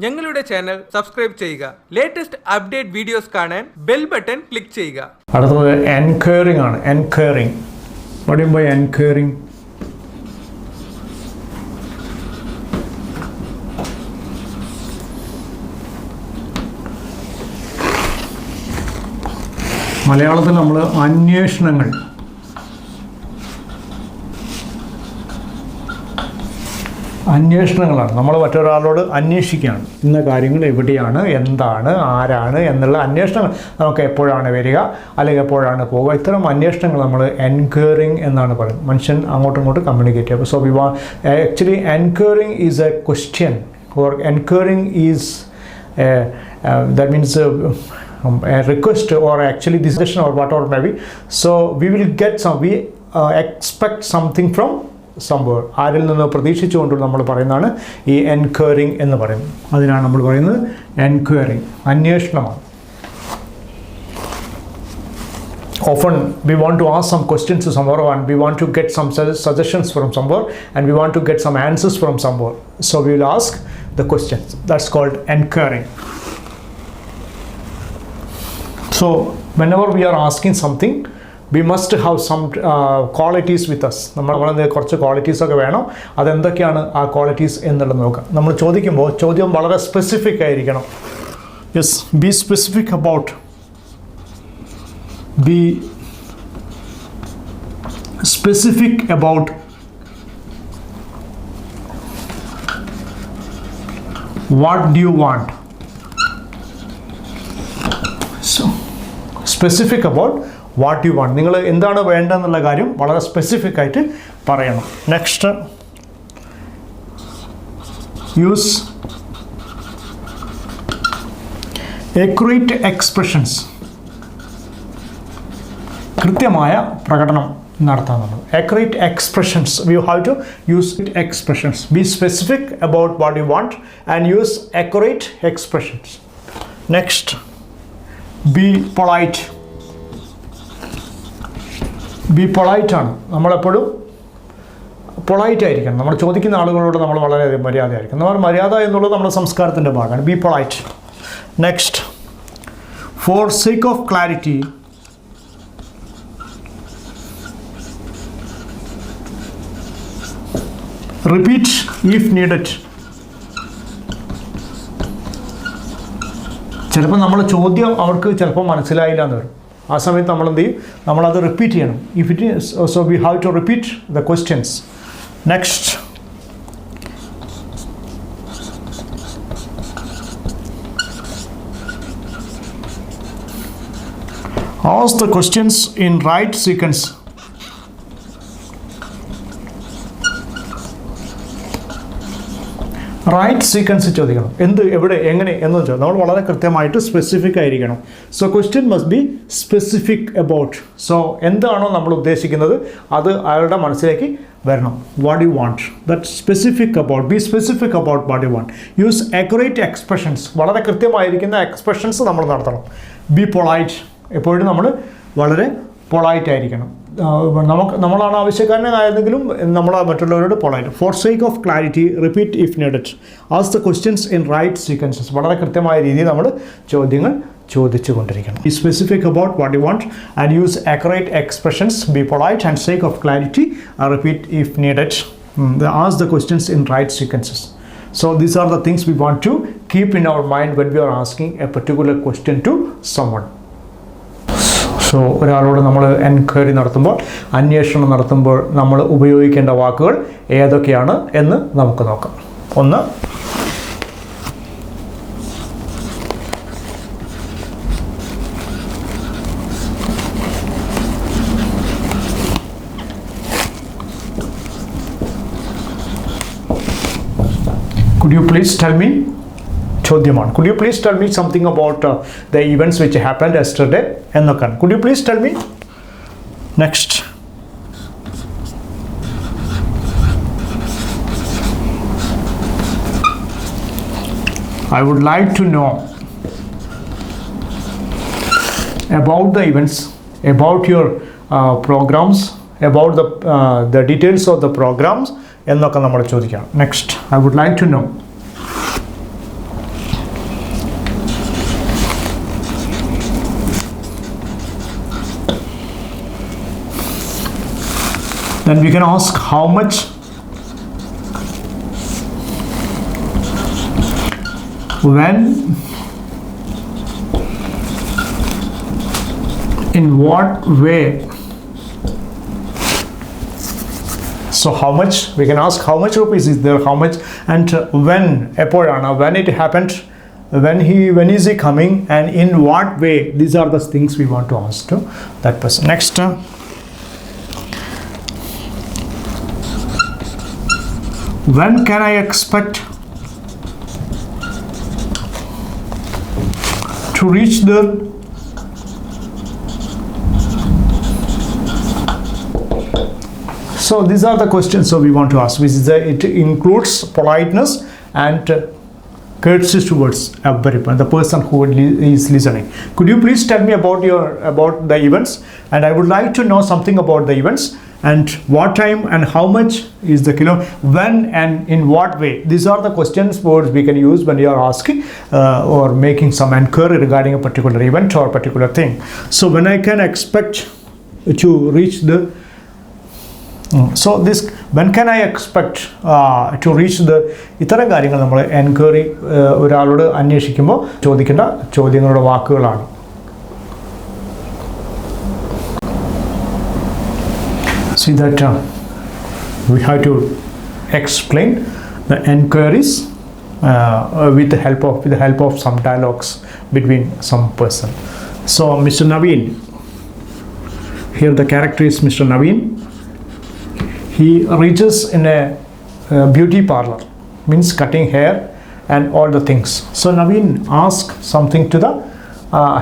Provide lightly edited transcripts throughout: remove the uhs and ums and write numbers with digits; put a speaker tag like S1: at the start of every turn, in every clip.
S1: ഞങ്ങളുടെ channel subscribe ചെയ്യുക. Latest update videos കാണാൻ ബെൽ ബട്ടൺ ക്ലിക്ക് ചെയ്യുക.
S2: അടുത്തത് എൻക്വയറിംഗ് ആണ്. Enquiring. What do you mean by enquiring? മലയാളത്തിൽ നമ്മൾ അന്വേഷണങ്ങളാണ്. നമ്മൾ മറ്റൊരാളോട് അന്വേഷിക്കുകയാണ്. ഇന്ന കാര്യങ്ങൾ എവിടെയാണ്, എന്താണ്, ആരാണ് എന്നുള്ള അന്വേഷണങ്ങൾ നമുക്ക് എപ്പോഴാണ് വരിക അല്ലെങ്കിൽ എപ്പോഴാണ് പോവുക, ഇത്തരം അന്വേഷണങ്ങൾ നമ്മൾ എൻക്വയറിംഗ് എന്നാണ് പറയുന്നത്. മനുഷ്യൻ അങ്ങോട്ടും ഇങ്ങോട്ടും കമ്മ്യൂണിക്കേറ്റ് ചെയ്യുക. So actually enquiring is A question or enquiring is that means a request or actually this session or whatever maybe. So we will get we expect something from somewhere. ആരിൽ നിന്ന് പ്രതീക്ഷിച്ചുകൊണ്ട് നമ്മൾ പറയുന്നതാണ് ഈ എൻക്വയറിംഗ് എന്ന് പറയുന്നത്. അതിനാണ് നമ്മൾ പറയുന്നത് എൻക്വയറിംഗ്, അന്വേഷണമാണ്. Often we want to ask some questions to somewhere and we want to get some suggestions from somewhere and we want to get some answers from somewhere. So we will ask the questions. That's called enquiring. So whenever we are asking something, we must have some qualities with us. നമ്മളെ കുറച്ച് ക്വാളിറ്റീസൊക്കെ വേണം. അതെന്തൊക്കെയാണ് ആ qualities എന്നുള്ളത് നോക്കാം. നമ്മൾ ചോദിക്കുമ്പോൾ ചോദ്യം വളരെ സ്പെസിഫിക് ആയിരിക്കണം. Yes, B specific about what do you want. So specific about what you want. നിങ്ങൾ എന്താണ് വേണ്ടതെന്നുള്ള കാര്യം വളരെ സ്പെസിഫിക് ആയിട്ട് പറയണം. Next, use accurate expressions. കൃത്യമായ പ്രകടനം നടത്താനുള്ളത്. accurate expressions. We have to use expressions. Be specific about what you want and use accurate expressions. Next, be polite. Be polite ആണ്. നമ്മളെപ്പോഴും പൊളൈറ്റ് ആയിരിക്കണം. നമ്മൾ ചോദിക്കുന്ന ആളുകളോട് നമ്മൾ വളരെ മര്യാദയായിരിക്കണം. നമ്മൾ മര്യാദ എന്നുള്ളത് നമ്മുടെ സംസ്കാരത്തിൻ്റെ ഭാഗമാണ്. Be polite. Next, for sake of clarity, repeat if needed. ചിലപ്പോൾ നമ്മൾ ചോദ്യം അവർക്ക് ചിലപ്പോൾ മനസ്സിലായില്ല എന്ന് വരും. ആ സമയത്ത് നമ്മൾ എന്ത് ചെയ്യും? നമ്മളത് റിപ്പീറ്റ് ചെയ്യണം. If it is so we have to repeat the questions. Next, ask the questions in right sequence. Right sequence ചോദിക്കണം. എന്ത്, എവിടെ, എങ്ങനെ എന്ന് ചോദിച്ചാൽ നമ്മൾ വളരെ കൃത്യമായിട്ട് സ്പെസിഫിക് ആയിരിക്കണം. So question must be specific about. So എന്താണോ നമ്മൾ ഉദ്ദേശിക്കുന്നത് അത് അയാളുടെ മനസ്സിലേക്ക് വരണം. What you want, that specific about. Be specific about what you want. Use accurate expressions. വളരെ കൃത്യമായിരിക്കുന്ന എക്സ്പ്രഷൻസ് നമ്മൾ നടത്തണം. Be polite. എപ്പോഴും നമ്മൾ വളരെ പൊളൈറ്റ് ആയിരിക്കണം. നമ്മളാണ് ആവശ്യക്കാരനായതെങ്കിലും നമ്മൾ മറ്റുള്ളവരോട് polite. For sake of clarity, repeat if needed. Ask the questions in right sequences. വളരെ കൃത്യമായ രീതിയിൽ നമ്മൾ ചോദ്യങ്ങൾ ചോദിച്ചു കൊണ്ടിരിക്കണം. B specific about what you want and use accurate expressions. Be polite and sake of clarity, repeat if needed. Ask the questions in right sequences. So these are the things we want to keep in our mind when we are asking a particular question to someone. So ഒരാളോട് നമ്മൾ enquiry നടത്തുമ്പോൾ, അന്വേഷണം നടത്തുമ്പോൾ നമ്മൾ ഉപയോഗിക്കേണ്ട വാക്കുകൾ ഏതൊക്കെയാണ് എന്ന് നമുക്ക് നോക്കാം. ഒന്ന്, could you please tell me? ചോദ്യമാണ്. Could you please tell me something about the events which happened yesterday? എന്നൊക്കെയാണ്. Could you please tell me? Next, I would like to know about the events, about your programs, about the details of the programs എന്നൊക്കെ നമ്മൾ ചോദിക്കാം. Next, I would like to know Then we can ask how much, when, in what way. So how much, we can ask how much rupees is there, how much, and when, when it happened, when is he coming, and in what way. These are the things we want to ask to that person. Next, when can I expect to reach the So these are the questions so we want to ask. It includes politeness and courtesy towards everyone, the person who is listening. Could you please tell me about the events? And I would like to know something about the events and what time and how much is the when and in what way. These are the questions words we can use when you are asking or making some inquiry regarding a particular event or particular thing. So when I can expect to reach the so this, when can I expect to reach the ഇത്തരം കാര്യങ്ങൾ നമ്മൾ enquiry ഒരാളോട് അന്വേഷിക്കുമ്പോൾ ചോദിക്കേണ്ട ചോദ്യങ്ങളുടെ വാക്കുകളാണ്. See that we have to explain the enquiries with the help of some dialogues between some person. So Mr. Naveen, here the character is Mr. Naveen. He reaches in a beauty parlor, means cutting hair and all the things. So Naveen asks something to the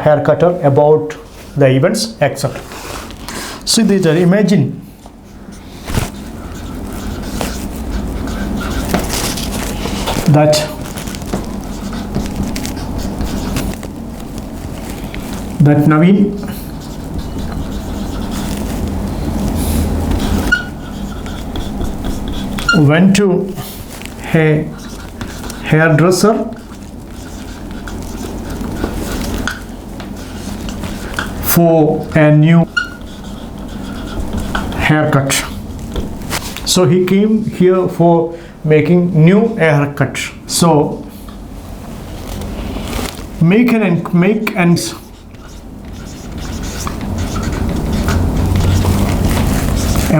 S2: hair cutter about the events, etc. So imagine that Naveen went to a hairdresser for a new haircut. So he came here for making new haircut. So make and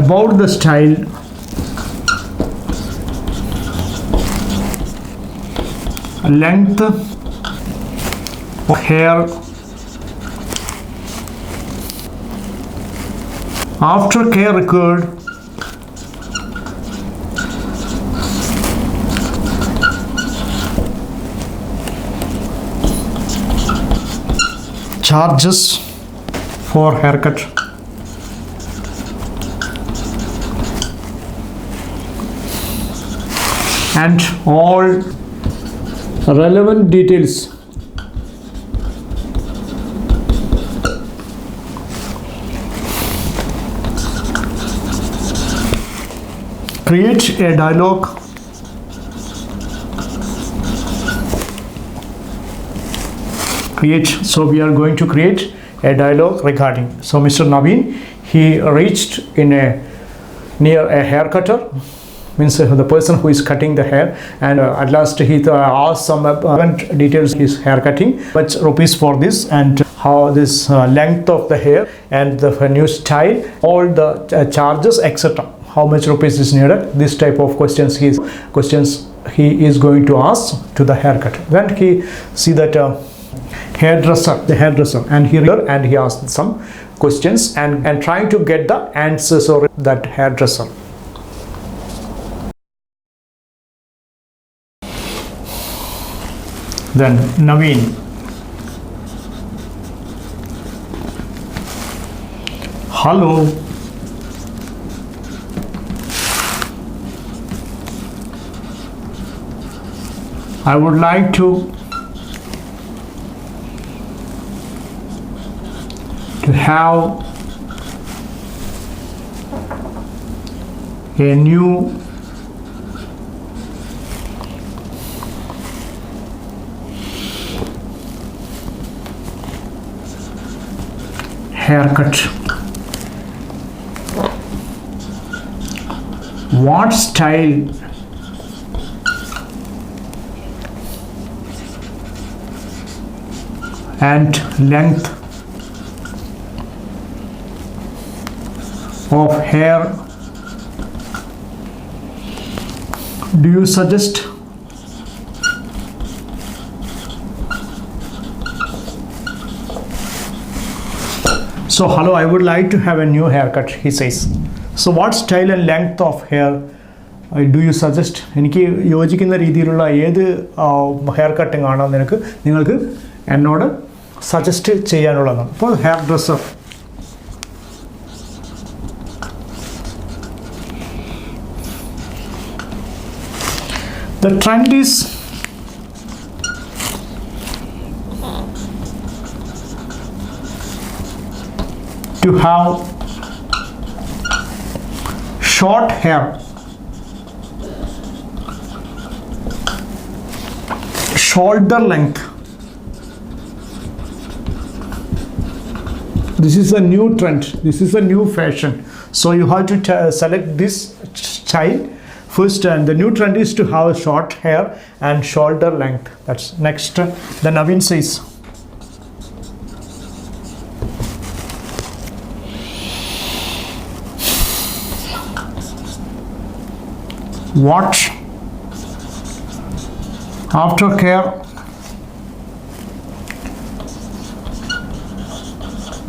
S2: about the style, length of hair, aftercare record, charges for haircut, and all relevant details create a dialogue so we are going to create a dialogue regarding. So Mr. Naveen, he reached near a hair cutter, means the person who is cutting the hair, and at last he asked some details his hair cutting, much rupees for this, and how this length of the hair and the new style, all the charges, etc. How much rupees is needed. This type of questions he is going to ask to the haircut. Then he see that the hairdresser, and he asked some questions and trying to get the answers of that hairdresser. Then Naveen, hello, I would like to have a new haircut. what style and length of hair do you suggest? So hello, I would like to have a new haircut, he says. So what style and length of hair do you suggest? എനിക്ക് യോജിക്കുന്ന രീതിയിലുള്ള ഏത് hair cutting ആണോ നിങ്ങൾക്ക് എന്നോട് suggest ചെയ്യാനുള്ളതാണ്. അപ്പോൾ hair dresser, the trend is to have short hair, shoulder length. This is a new trend, this is a new fashion, so you have to select this style first, and the new trend is to have short hair and shoulder length. That's next. Then Naveen says, what aftercare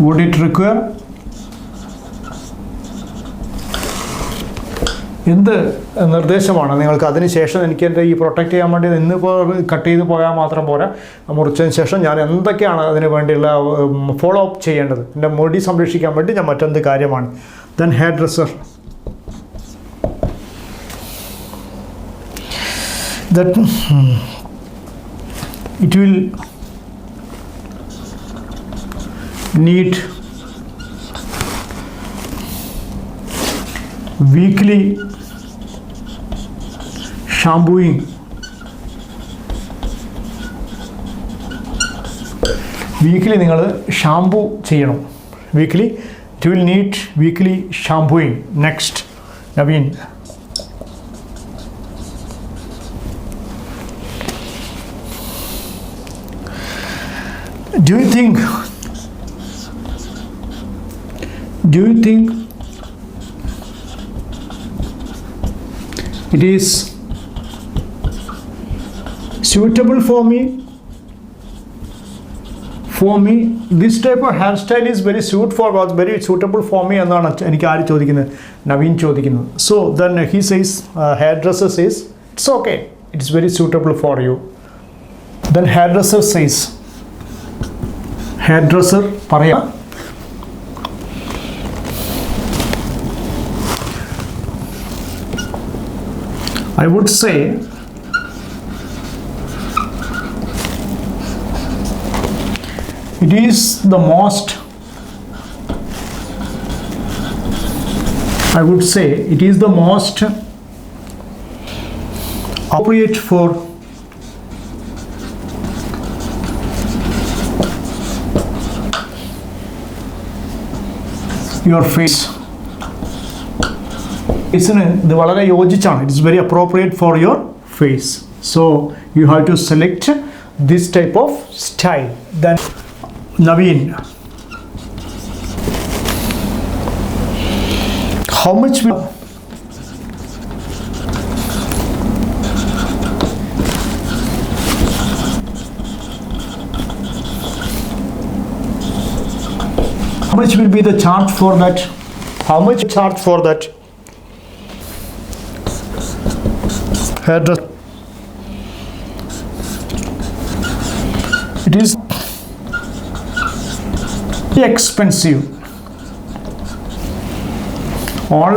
S2: would it require? എന്ത് നിർദ്ദേശമാണ് നിങ്ങൾക്ക് അതിന് ശേഷം എനിക്ക് എൻ്റെ ഈ protect ചെയ്യാൻ വേണ്ടി ഇന്നിപ്പോൾ കട്ട് ചെയ്ത് പോയാൽ മാത്രം പോരാ, മുറിച്ചതിന് ശേഷം ഞാൻ എന്തൊക്കെയാണ് അതിന് വേണ്ടിയുള്ള ഫോളോ അപ്പ് ചെയ്യേണ്ടത്, എൻ്റെ മുടി സംരക്ഷിക്കാൻ വേണ്ടി ഞാൻ മറ്റെന്ത് കാര്യമാണ്. Then hair dresser, that it will need weekly shampooing, weekly നിങ്ങൾ ഷാംപൂ ചെയ്യണം. Weekly it will need weekly shampooing. Next Naveen, do you think it is suitable for me? This type of hairstyle is very suitable for me എന്നാണ് എനിക്ക് ആര് ചോദിക്കുന്നത്? നവീൻ ചോദിക്കുന്നത്. So then he says, hairdresser says it's okay, it's very suitable for you. Then hairdresser says, hairdresser പറയാം, I would say it is the most appropriate for your face. ഇതിന് ഇത് വളരെ യോജിച്ചാണ്. It is very appropriate for your face. So you have to select this type of style. Then Naveen, how much will be the charge for that? How much charge for that? Hairdresser, it is expensive. All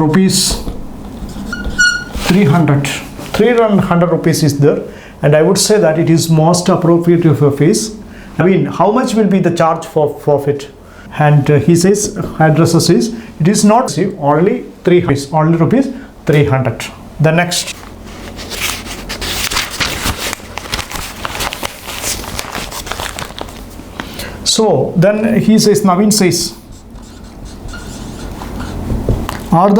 S2: rupees 300 rupees is there, and I would say that it is most appropriate of your face. I mean, how much will be the charge for it? And he says, hairdresser says, it is not only 300, only rupees 300. The next, so then he says, Naveen says, Are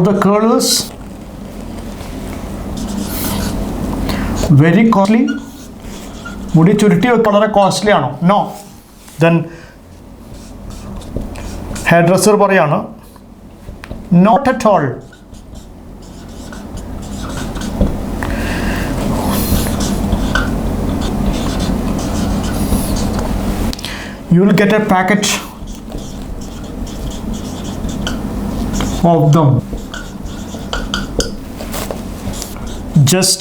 S2: the curlers very costly? മുടി ചുരുട്ടി വെക്കാൻ വളരെ costly ആണോ? No. Then hair dresser പറയാണ് not at all. You will get a packet of them, just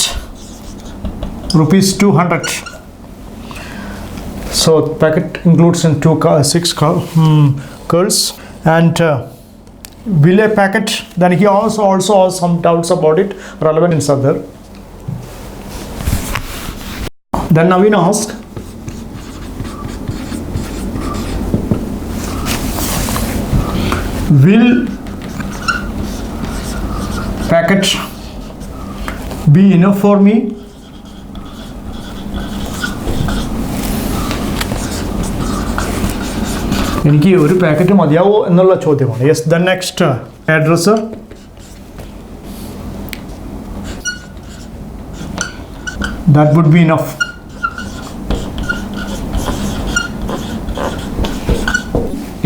S2: rupees 200. So packet includes in 6 curls, and will a packet, then he also has some doubts about it, relevant in other. Then Naveen asked, will packet be enough for me? എനിക്ക് ഒരു packet മതിയാവോ എന്നുള്ള ചോദ്യമാണ്. Yes. The next hair dresser. That would be enough.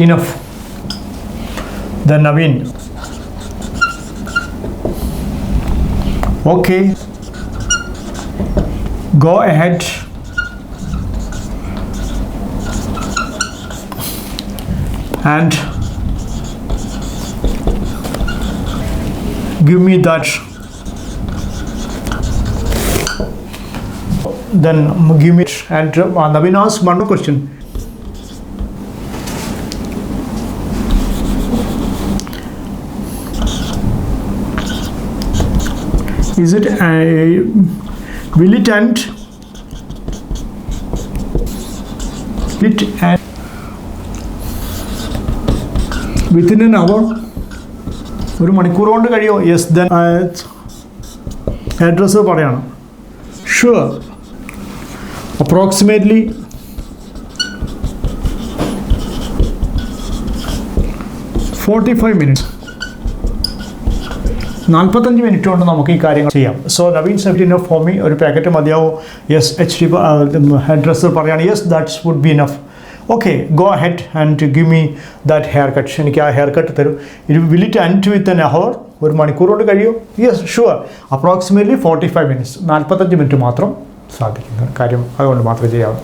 S2: Enough. Then Naveen, okay, go ahead and give me that. Then give me it. And Naveen asked one more question. Is it will it end within an hour? ഒരു മണിക്കൂർ കൊണ്ട് കഴിയോ? Yes. Then hair dresser പറയാണ് sure, approximately 45 minutes. 45 minute കൊണ്ട് നമുക്ക് ഈ കാര്യങ്ങൾ ചെയ്യാം. So Naveen set enough for me. ഒരു പാക്കറ്റ് മതിയാവോ? യെസ്. ഹെയർ ഡ്രസ്സർ പറയാണ് yes, that's would be enough. Okay, go ahead and give me that hair cut. എനിക്ക് ആ ഹെയർ കട്ട് തരും. Will it end with an hour? ഒരു മണിക്കൂർ കൊണ്ട് കഴിയോ? Yes, sure, approximately 45 minutes. 45 minute മാത്രം സാധിക്കുന്ന കാര്യം, അതുകൊണ്ട് മാത്രമേ ചെയ്യാവൂ.